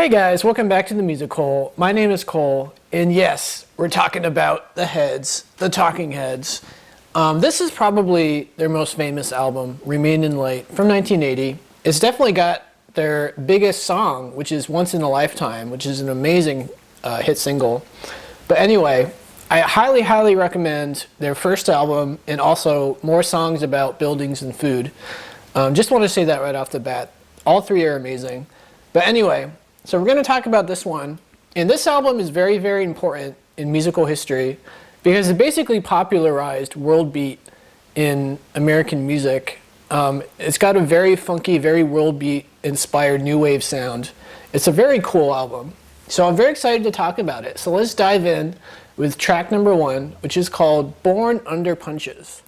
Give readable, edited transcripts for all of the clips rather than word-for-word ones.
Hey guys, welcome back to the Music Hole. My name is Cole, and yes, we're talking about the Heads, the Talking Heads. This is probably their most famous album, Remain in Light, from 1980. It's definitely got their biggest song, which is Once in a Lifetime, which is an amazing hit single. But anyway, I highly, highly recommend their first album and also more songs about buildings and food. Just want to say that right off the bat. All three are amazing. But anyway, so we're going to talk about this one. And this album is very, very important in musical history because it basically popularized world beat in American music. It's got a very funky, very world beat inspired new wave sound. It's a very cool album. So I'm very excited to talk about it. So let's dive in with track number 1, which is called Born Under Punches.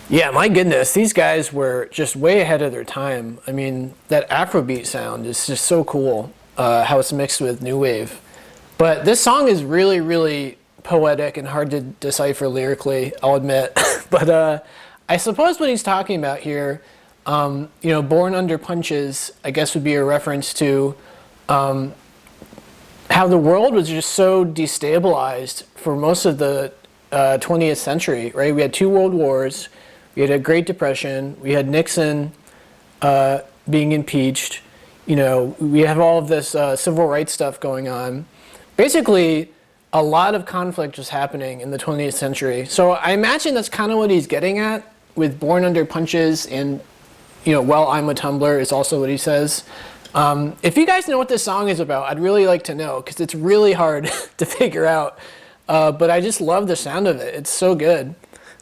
Yeah, my goodness, these guys were just way ahead of their time. I mean, that Afrobeat sound is just so cool, how it's mixed with new wave. But this song is really, really poetic and hard to decipher lyrically, I'll admit. But I suppose what he's talking about here, Born Under Punches, I guess would be a reference to how the world was just so destabilized for most of the 20th century, right? We had 2 world wars. We had a Great Depression. We had Nixon being impeached. We have all of this civil rights stuff going on. Basically, a lot of conflict was happening in the 20th century. So I imagine that's kind of what he's getting at with Born Under Punches and, Well, I'm a Tumbler is also what he says. If you guys know what this song is about, I'd really like to know because it's really hard to figure out. But I just love the sound of it. It's so good.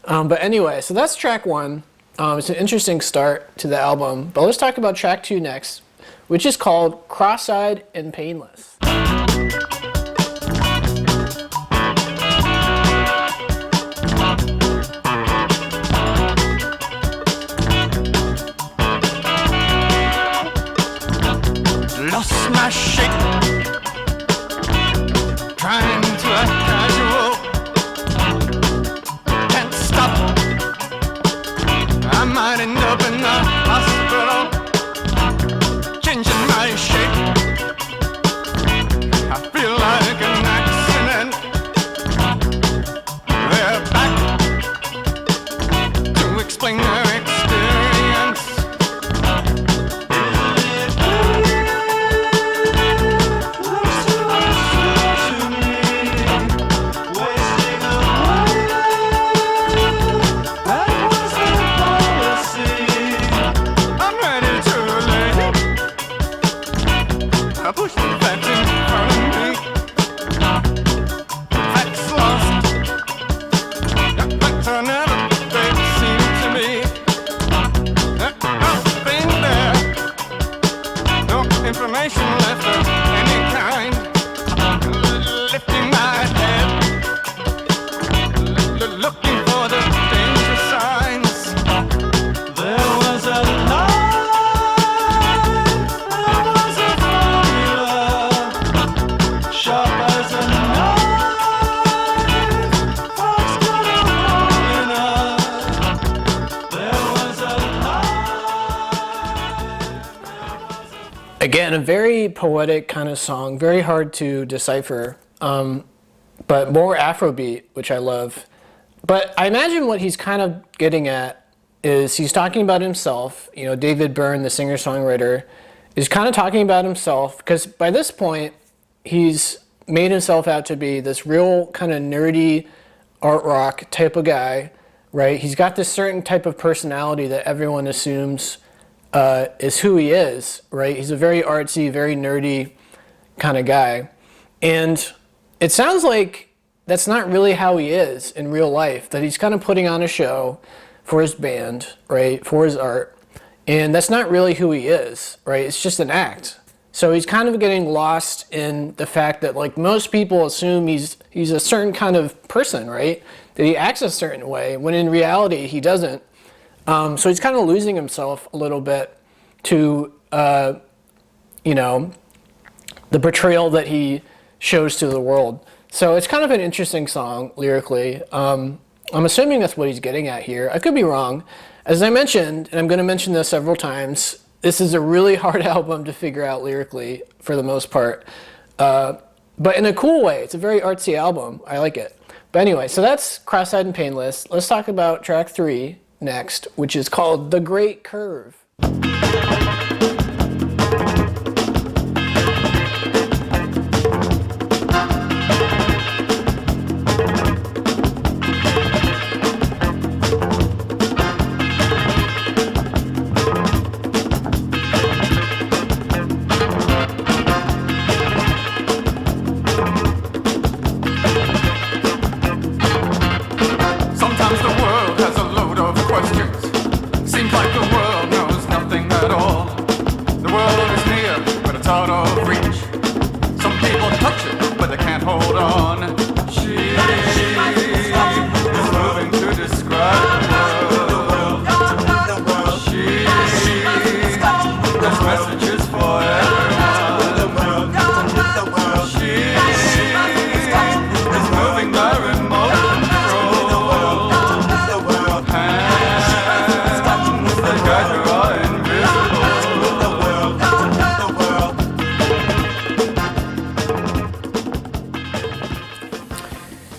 But anyway, so that's track 1. It's an interesting start to the album. But let's talk about track 2 next, which is called Crosseyed and Painless. Lost my shape, trying to act casual. I might end up in the hospital, changing my shape. I feel like an accident. They're back to explain their experience. I push the facts in front of me. Facts lost. The facts are never they seem to me. Nothing there. No information left of any kind. Lifting my head. Looking for the danger signs. There was a light. Again, a very poetic kind of song, very hard to decipher, but more Afrobeat, which I love. But I imagine what he's kind of getting at is he's talking about himself. You know, David Byrne, the singer-songwriter, is kind of talking about himself because by this point, he's made himself out to be this real kind of nerdy art rock type of guy, right? He's got this certain type of personality that everyone assumes is who he is, right? He's a very artsy, very nerdy kind of guy. And it sounds like that's not really how he is in real life, that he's kind of putting on a show for his band, right? For his art. And that's not really who he is, right? It's just an act. So he's kind of getting lost in the fact that like most people assume he's a certain kind of person, right? That he acts a certain way, when in reality he doesn't. So he's kind of losing himself a little bit to, you know, the portrayal that he shows to the world. So it's kind of an interesting song lyrically. I'm assuming that's what he's getting at here. I could be wrong. As I mentioned, and I'm going to mention this several times, this is a really hard album to figure out lyrically for the most part. But in a cool way. It's a very artsy album. I like it. But anyway, so that's Crosseyed and Painless. Let's talk about track 3 next, which is called The Great Curve.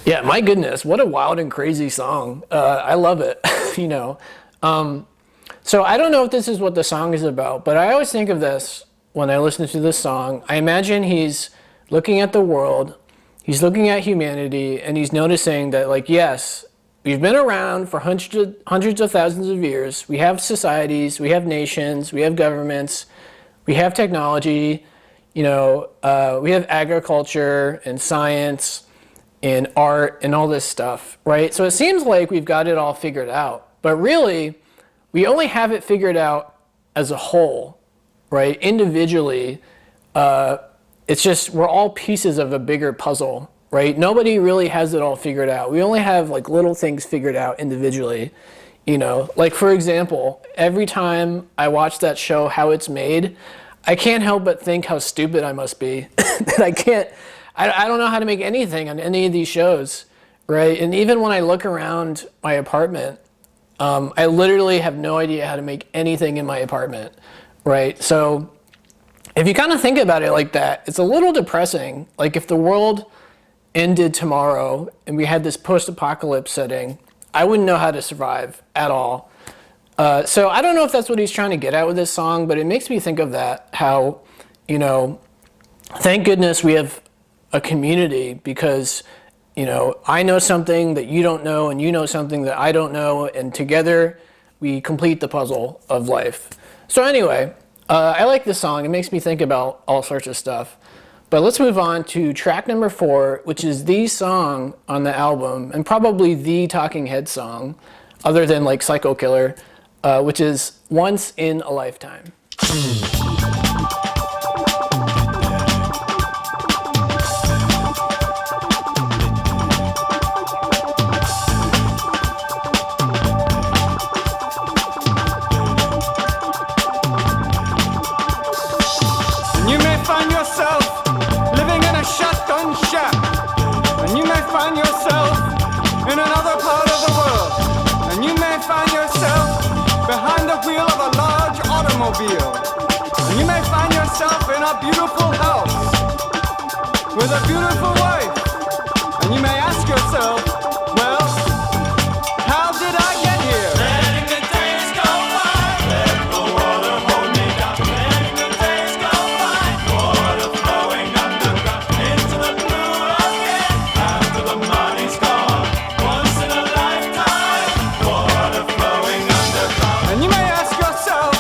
Yeah, my goodness, what a wild and crazy song. I love it, you know. So I don't know if this is what the song is about, but I always think of this when I listen to this song. I imagine he's looking at the world, he's looking at humanity, and he's noticing that, like, yes, we've been around for hundreds of thousands of years. We have societies, we have nations, we have governments, we have technology, you know, we have agriculture and science and art and all this stuff, right? So it seems like we've got it all figured out, but really we only have it figured out as a whole, right? Individually, it's just we're all pieces of a bigger puzzle, right? Nobody really has it all figured out. We only have like little things figured out individually, you know? Like for example, every time I watch that show, How It's Made, I can't help but think how stupid I must be. That I don't know how to make anything on any of these shows, right? And even when I look around my apartment, I literally have no idea how to make anything in my apartment, right? So if you kind of think about it like that, it's a little depressing. Like if the world ended tomorrow and we had this post-apocalypse setting, I wouldn't know how to survive at all. So I don't know if that's what he's trying to get at with this song, but it makes me think of that, how, you know, thank goodness we have a community, because, you know, I know something that you don't know and you know something that I don't know, and together we complete the puzzle of life. So anyway, I like this song. It makes me think about all sorts of stuff. But let's move on to track number 4, which is the song on the album and probably the Talking Heads song, other than like Psycho Killer, which is Once in a Lifetime. Find yourself in another part of the world, and you may find yourself behind the wheel of a large automobile, and you may find yourself my beautiful house with a beautiful wife. And you may ask yourself, well, how did I get here? Letting the days go by, let the water hold me down. Letting the days go by, water flowing underground into the blue again. After the money's gone, once in a lifetime, water flowing underground. And you may ask yourself,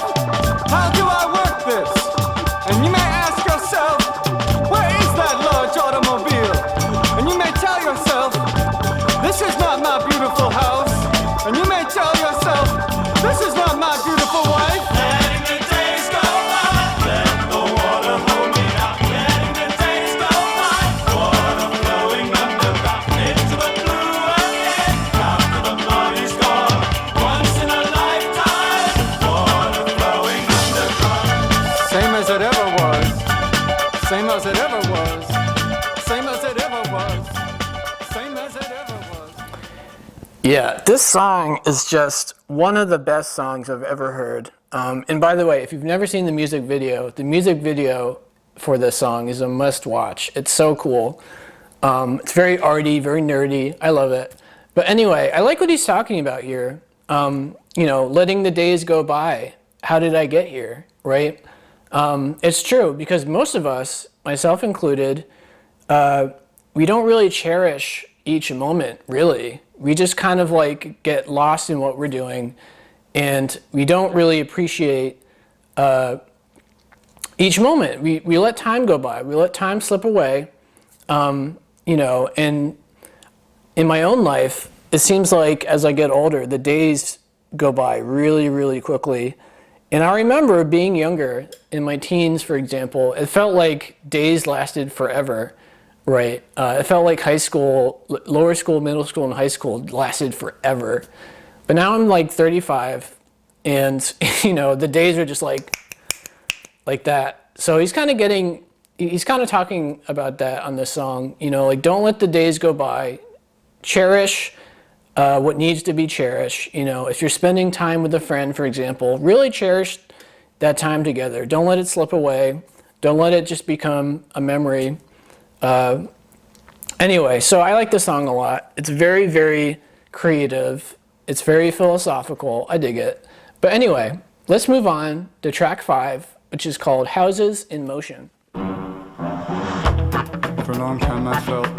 how do I work this? And you may ask yourself, where is that large automobile? And you may tell yourself, this is not my beautiful house. And you may tell yourself, this is not my beautiful wife. Letting the days go by, let the water hold me down. Letting the days go by, water flowing underground into the blue again. After the money's gone, once in a lifetime, water flowing underground. Same as it ever was. Same as it ever was. Same as it ever was. Same as it ever was. Yeah, this song is just one of the best songs I've ever heard. And by the way, if you've never seen the music video for this song is a must watch. It's so cool. It's very arty, very nerdy. I love it. But anyway, I like what he's talking about here. You know, letting the days go by. How did I get here, right? It's true, because most of us, myself included, we don't really cherish each moment, really. We just kind of like get lost in what we're doing, and we don't really appreciate each moment. We let time go by. We let time slip away. You know, and in my own life, it seems like as I get older, the days go by really, really quickly. And I remember being younger, in my teens, for example, it felt like days lasted forever, right? It felt like high school, lower school, middle school, and high school lasted forever. But now I'm like 35, and you know, the days are just like that. So he's kind of talking about that on this song. You know, like, don't let the days go by. Cherish what needs to be cherished. You know, if you're spending time with a friend, for example, really cherish that time together. Don't let it slip away. Don't let it just become a memory. Anyway, so I like this song a lot. It's very, very creative. It's very philosophical. I dig it. But anyway, let's move on to track 5, which is called Houses in Motion. For a long time I felt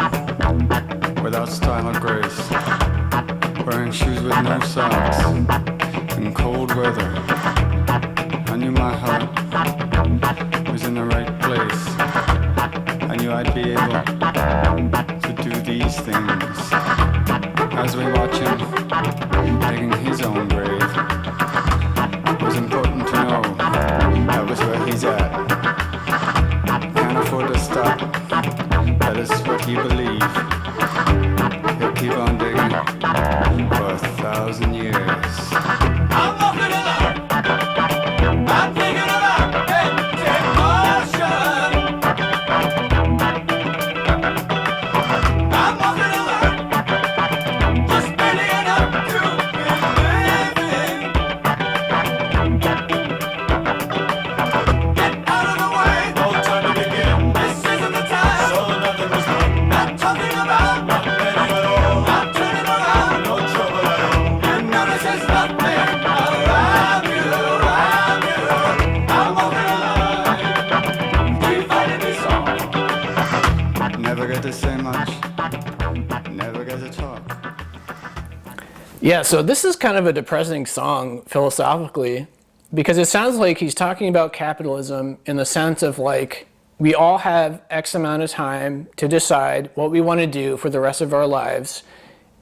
without style or grace, wearing shoes with no socks in cold weather. I knew my heart was in the right place. I knew I'd be able to do these things. As we watch him digging his own grave, it was important to know that was where he's at. Can't afford to stop. That is what he believes. He'll keep on digging for 1,000 years. I'm walking along. I'm thinking about take motion. I'm walking along. Just barely enough to be living. Get out of the way. No time to begin. This isn't the time. So nothing was wrong. Not talking about nothing at all. Not turning around. No trouble at all. You notice there's nothing around you, around you. I'm walking alive. Keep fighting this song. Never get to say much. Never get to talk. Yeah, so this is kind of a depressing song philosophically, because it sounds like he's talking about capitalism in the sense of like, we all have X amount of time to decide what we want to do for the rest of our lives.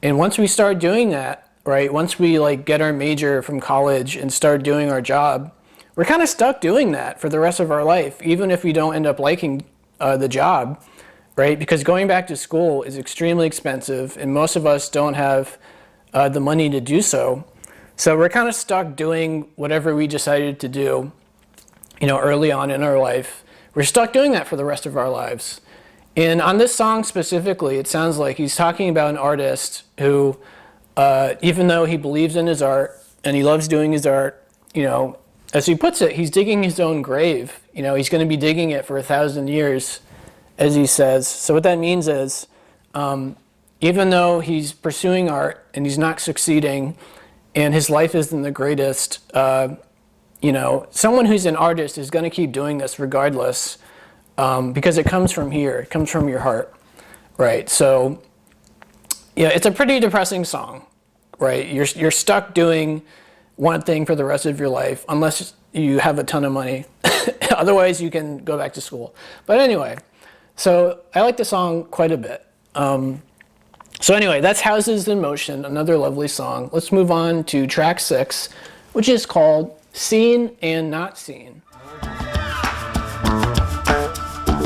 And once we start doing that, right, once we like get our major from college and start doing our job, we're kind of stuck doing that for the rest of our life, even if we don't end up liking the job, right? Because going back to school is extremely expensive, and most of us don't have the money to do so. So we're kind of stuck doing whatever we decided to do, you know, early on in our life. We're stuck doing that for the rest of our lives. And on this song specifically, it sounds like he's talking about an artist who, even though he believes in his art and he loves doing his art, you know, as he puts it, he's digging his own grave. You know, he's going to be digging it for 1,000 years, as he says. So what that means is, even though he's pursuing art and he's not succeeding, and his life isn't the greatest, you know, someone who's an artist is going to keep doing this regardless, because it comes from here. It comes from your heart, right? So, yeah, it's a pretty depressing song, right? You're stuck doing one thing for the rest of your life, unless you have a ton of money. Otherwise, you can go back to school. But anyway, so I like the song quite a bit. So anyway, that's Houses in Motion, another lovely song. Let's move on to track 6, which is called Seen and Not Seen.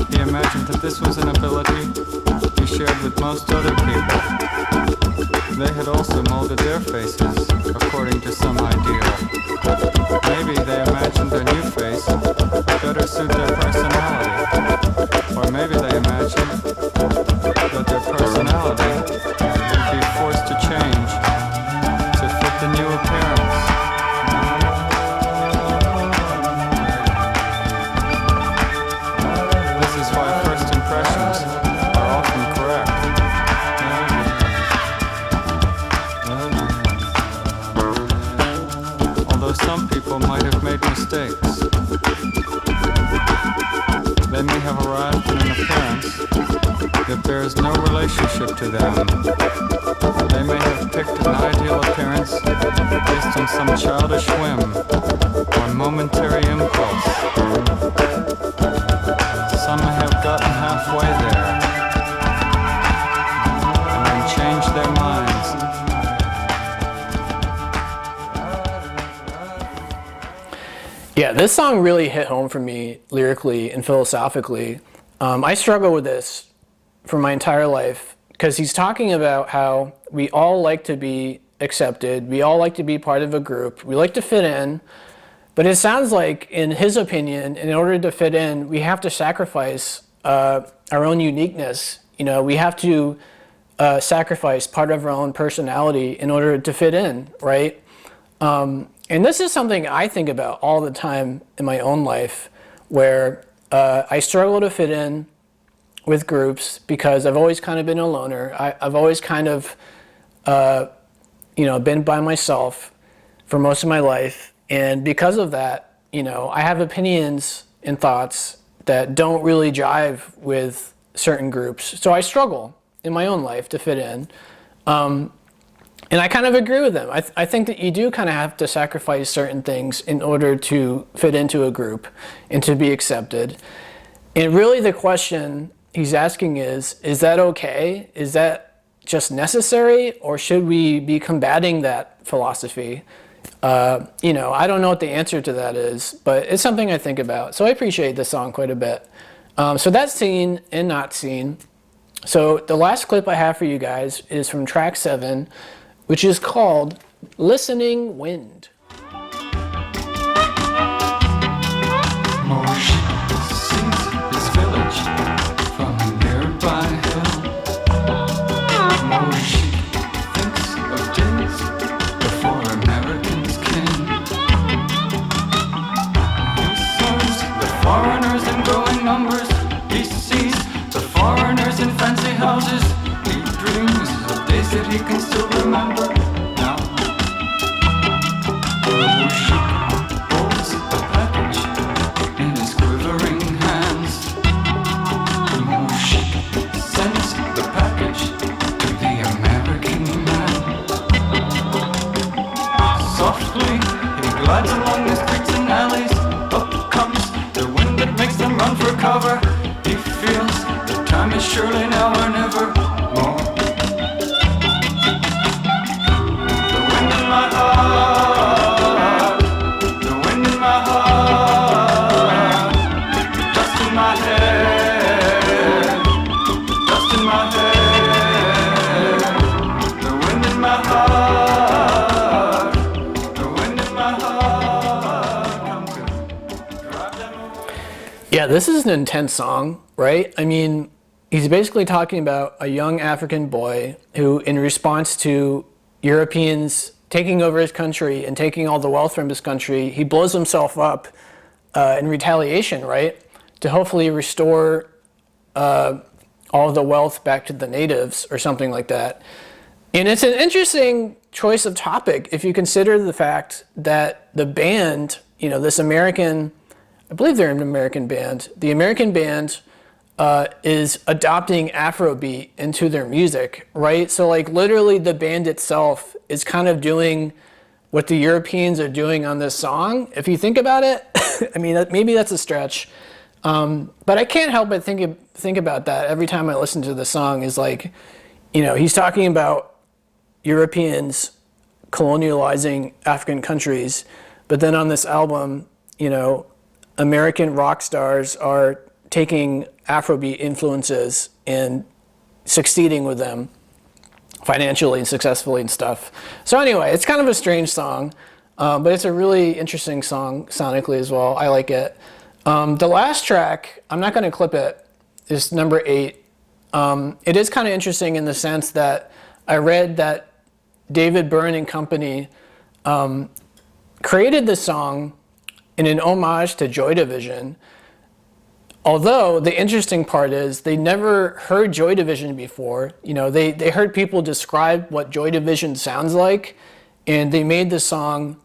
He imagined that this was an ability he shared with most other people. They had also molded their faces according to some ideal. Maybe they imagined their new face would better suit their personality. Or maybe they imagined that their personality would be forced to change to fit the new appearance. This is why first impressions are often correct. Although some people might have made mistakes. They may have arrived at an appearance that bears no relationship to them. They may have picked an ideal appearance based on some childish whim or momentary impulse. Some may have gotten halfway there and then changed their minds. Yeah, this song really hit home for me lyrically and philosophically. I struggle with this for my entire life because he's talking about how we all like to be accepted, we all like to be part of a group, we like to fit in, but it sounds like, in his opinion, in order to fit in, we have to sacrifice our own uniqueness. You know, we have to sacrifice part of our own personality in order to fit in, right? And this is something I think about all the time in my own life, where I struggle to fit in with groups because I've always kind of been a loner. I've always kind of, you know, been by myself for most of my life. And because of that, you know, I have opinions and thoughts that don't really jive with certain groups. So I struggle in my own life to fit in. And I kind of agree with them. I think that you do kind of have to sacrifice certain things in order to fit into a group and to be accepted. And really the question he's asking is that okay? Is that just necessary? Or should we be combating that philosophy? You know, I don't know what the answer to that is, but it's something I think about. So I appreciate this song quite a bit. So that's Seen and Not Seen. So the last clip I have for you guys is from track 7, which is called Listening Wind. Marsh sees his village from a nearby hill. Marsh thinks of days before Americans came. He sees the foreigners in growing numbers. He sees the foreigners in fancy houses. He dreams of days that he can still remember now. Marsh holds a package in his quivering hands. Marsh sends the package to the American man. Softly he glides along the streets and alleys. Up comes the wind that makes them run for cover. He feels the time is surely now or never more. The wind in my heart, the wind in my heart, dust in my head, dust in my head. The wind in my heart, the wind in my heart, come to drive them away. Yeah, this is an intense song, right? I mean, he's basically talking about a young African boy who, in response to Europeans taking over his country and taking all the wealth from his country, he blows himself up in retaliation, right? To hopefully restore all the wealth back to the natives or something like that. And it's an interesting choice of topic if you consider the fact that the band, this American, I believe they're an American band, the American band is adopting Afrobeat into their music, right? So like literally the band itself is kind of doing what the Europeans are doing on this song. If you think about it, I mean, maybe that's a stretch. But I can't help but think about that every time I listen to the song is like, he's talking about Europeans colonializing African countries, but then on this album, American rock stars are taking Afrobeat influences and succeeding with them financially and successfully and stuff. So anyway, it's kind of a strange song, but it's a really interesting song sonically as well. I like it. The last track, I'm not going to clip it, is number 8. It is kind of interesting in the sense that I read that David Byrne and company created the song in an homage to Joy Division. Although the interesting part is they never heard Joy Division before. They heard people describe what Joy Division sounds like, and they made the song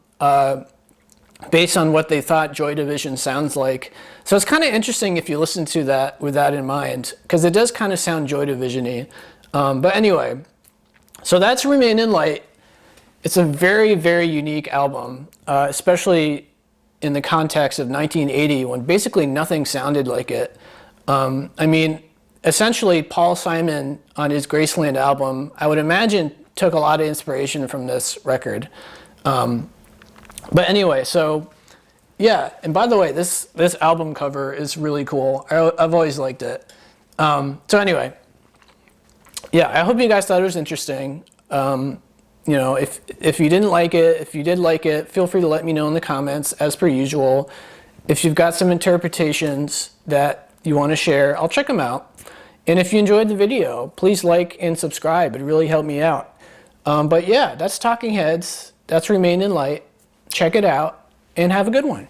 based on what they thought Joy Division sounds like. So it's kind of interesting if you listen to that with that in mind, because it does kind of sound Joy Division-y. But anyway, so that's Remain in Light. It's a very, very unique album, especially in the context of 1980 when basically nothing sounded like it. I mean, essentially Paul Simon on his Graceland album, I would imagine took a lot of inspiration from this record. But anyway, so yeah, and by the way, this album cover is really cool. I've always liked it. So anyway, yeah, I hope you guys thought it was interesting. If you didn't like it, if you did like it, feel free to let me know in the comments as per usual. If you've got some interpretations that you want to share, I'll check them out. And if you enjoyed the video, please like and subscribe. It really helped me out. But yeah, that's Talking Heads. That's Remain in Light. Check it out and have a good one.